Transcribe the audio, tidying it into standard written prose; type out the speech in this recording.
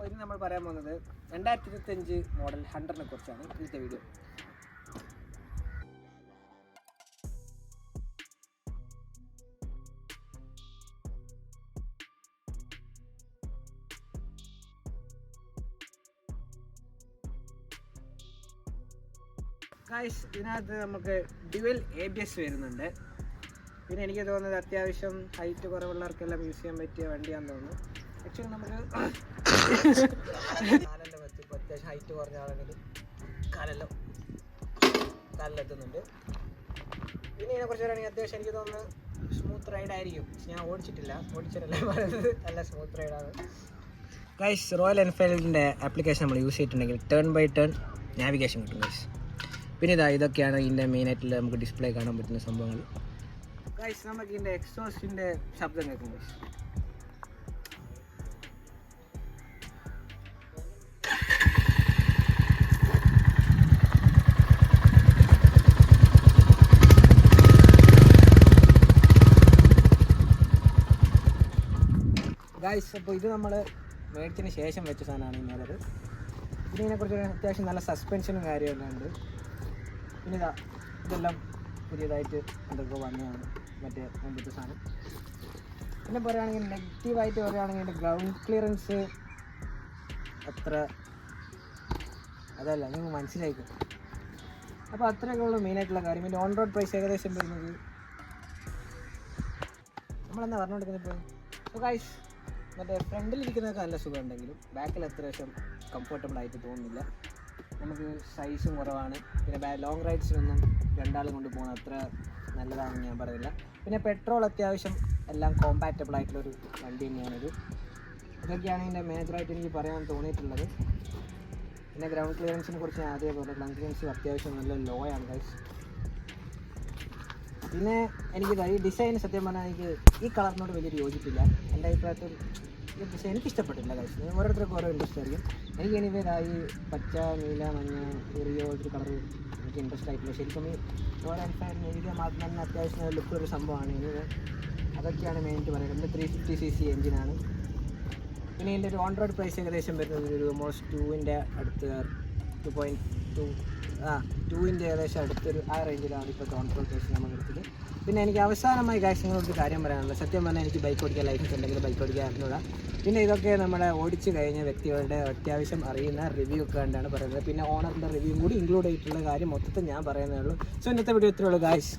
ഇന്ന് നമ്മൾ പറയാൻ പോകുന്നത് 2025 മോഡൽ ഹണ്ടറിനെ കുറിച്ചാണ് ഇന്നത്തെ വീഡിയോ. ഗൈസ്, ഇതിനകത്ത് നമുക്ക് ഡ്യുവൽ ABS വരുന്നുണ്ട്. പിന്നെ എനിക്ക് തോന്നുന്നത് അത്യാവശ്യം ഹൈറ്റ് കുറവുള്ളവർക്കെല്ലാം യൂസ് ചെയ്യാൻ പറ്റിയ വണ്ടിയാണെന്ന് തോന്നുന്നു. ആക്ച്വലി നമുക്ക് കാലെല്ലാം വെച്ച് ഇപ്പോൾ അത്യാവശ്യം ഹൈറ്റ് കുറഞ്ഞ ആളെങ്കിൽ കാലിലെത്തുന്നുണ്ട്. പിന്നെ ഇതിനെക്കുറിച്ച് പറയുകയാണെങ്കിൽ അത്യാവശ്യം എനിക്ക് തോന്നുന്നു സ്മൂത്ത് റൈഡ് ആയിരിക്കും. ഞാൻ ഓടിച്ചിട്ടില്ല പറയുന്നത്, നല്ല സ്മൂത്ത് റൈഡാണ്. ഗൈസ്, റോയൽ എൻഫീൽഡിൻ്റെ ആപ്ലിക്കേഷൻ നമ്മൾ യൂസ് ചെയ്തിട്ടുണ്ടെങ്കിൽ ടേൺ ബൈ ടേൺ നാവിഗേഷൻ കിട്ടും ഗൈസ്. പിന്നെ ഇതൊക്കെയാണ് ഇതിൻ്റെ മെയിനായിട്ടുള്ള നമുക്ക് ഡിസ്പ്ലേ കാണാൻ പറ്റുന്ന സംഭവങ്ങൾ. ഗൈസ്, നമുക്ക് ഇതിൻ്റെ എക്സോസ്റ്റിൻ്റെ ശബ്ദം കേൾക്കും ഗൈസ്. ഗൈസ്, അപ്പോൾ ഇത് നമ്മൾ മേടിച്ചതിന് ശേഷം വെച്ച സാധനമാണ് ഇന്നലെ. പിന്നെ ഇതിനെക്കുറിച്ച് അത്യാവശ്യം നല്ല സസ്പെൻഷനും കാര്യമെല്ലാം ഉണ്ട്. പിന്നെ ഇതെല്ലാം പുതിയതായിട്ട് എന്തൊക്കെ വന്നതാണ് മറ്റേ മുമ്പത്തെ സാധനം. പിന്നെ പറയുകയാണെങ്കിൽ നെഗറ്റീവായിട്ട് പറയുകയാണെങ്കിൽ എൻ്റെ ഗ്രൗണ്ട് ക്ലിയറൻസ് അത്ര അതല്ല, നിങ്ങൾ മനസ്സിലാക്കും. അപ്പോൾ അത്രയൊക്കെ ഉള്ളൂ മെയിനായിട്ടുള്ള കാര്യം. പിന്നെ ഓൺ റോഡ് പ്രൈസ് ഏകദേശം വരുന്നത് നമ്മളെന്താ പറഞ്ഞു കൊടുക്കുന്നത് ഇപ്പോൾ. അപ്പോൾ ഗൈസ്, മറ്റേ ഫ്രണ്ടിലിരിക്കുന്നതൊക്കെ നല്ല സുഖമുണ്ടെങ്കിലും ബാക്കിൽ അത്യാവശ്യം കംഫർട്ടബിൾ ആയിട്ട് തോന്നുന്നില്ല. നമുക്ക് സൈസും കുറവാണ്. പിന്നെ ലോങ് റൈഡ്സിനൊന്നും രണ്ടാളും കൊണ്ട് പോകുന്നത് അത്ര നല്ലതാണെന്ന് ഞാൻ പറയില്ല. പിന്നെ പെട്രോൾ അത്യാവശ്യം എല്ലാം കോമ്പാറ്റബിൾ ആയിട്ടുള്ളൊരു വണ്ടി തന്നെയാണിത്. ഇതൊക്കെയാണ് ഇതിൻ്റെ മേജറായിട്ട് എനിക്ക് പറയാൻ തോന്നിയിട്ടുള്ളത്. പിന്നെ ഗ്രൗണ്ട് ക്ലിയറൻസിനെ കുറിച്ച് ഞാൻ ആദ്യം പറഞ്ഞു. ഗ്രൗണ്ട് ക്ലിയറൻസ് അത്യാവശ്യം നല്ല ലോ ആണ് ഗൈസ്. പിന്നെ ഈ ഡിസൈൻ സത്യം പറഞ്ഞാൽ എനിക്ക് ഈ കളറിനോട് വലിയൊരു യോജിപ്പില്ല. എൻ്റെ അഭിപ്രായത്തിൽ ഈ ഡിസൈൻ എനിക്ക് ഇഷ്ടപ്പെട്ടില്ല ഗൈസ്. ഓരോരുത്തർക്കും ഓരോ ഇൻട്രസ്റ്റ് ആയിരിക്കും. എനിക്ക് എനിവേ ഈ പച്ച, നീല, മഞ്ഞ, ചെറിയ ഒരു കളർ എനിക്ക് ഇൻട്രസ്റ്റ് ആയിട്ടില്ല. ശരിക്കും ഈ റോയൽ എൻഫീൽഡിന് എനിക്ക് മാത്രം തന്നെ അത്യാവശ്യം ലുക്ക് ഒരു സംഭവമാണ്. എനിവേ അതൊക്കെയാണ് മെയിനായിട്ട് പറയുന്നത്. 350cc എഞ്ചിനാണ്. പിന്നെ ഇതിൻ്റെ ഒരു ഓൺ റോഡ് പ്രൈസ് ഏകദേശം വരുന്നത് ഒരു ഓൾമോസ്റ്റ് 2ൻ്റെ അടുത്ത് 2.2 ഏകദേശം അടുത്തൊരു ആ റേഞ്ചിലാണ് ഇപ്പോഴത്തെ ഓൺ റോഡ് പ്രൈസ് നമ്മൾ എടുത്തത്. പിന്നെ എനിക്ക് അവസാനമായി കാര്യങ്ങളൊരു കാര്യം പറയാനുള്ളത്, സത്യം പറഞ്ഞാൽ എനിക്ക് ബൈക്ക് ഓടിക്കാൻ ലൈസൻസ് ഉണ്ടെങ്കിൽ ബൈക്ക് ഓടിക്കാൻ അറിഞ്ഞൂടാ. പിന്നെ ഇതൊക്കെ നമ്മളെ ഓടിച്ച് കഴിഞ്ഞ വ്യക്തികളുടെ അത്യാവശ്യം അറിയുന്ന റിവ്യൂ ഒക്കെ കണ്ടാണ് പറയുന്നത്. പിന്നെ ഓണറിൻ്റെ റിവ്യൂ കൂടി ഇൻക്ലൂഡ് ചെയ്തിട്ടുള്ള കാര്യം മൊത്തത്തിൽ ഞാൻ പറയുന്നേ ഉള്ളൂ. സോ ഇന്നത്തെ വീഡിയോ ഇത്രയേ ഉള്ളൂ ഗായ്സ്.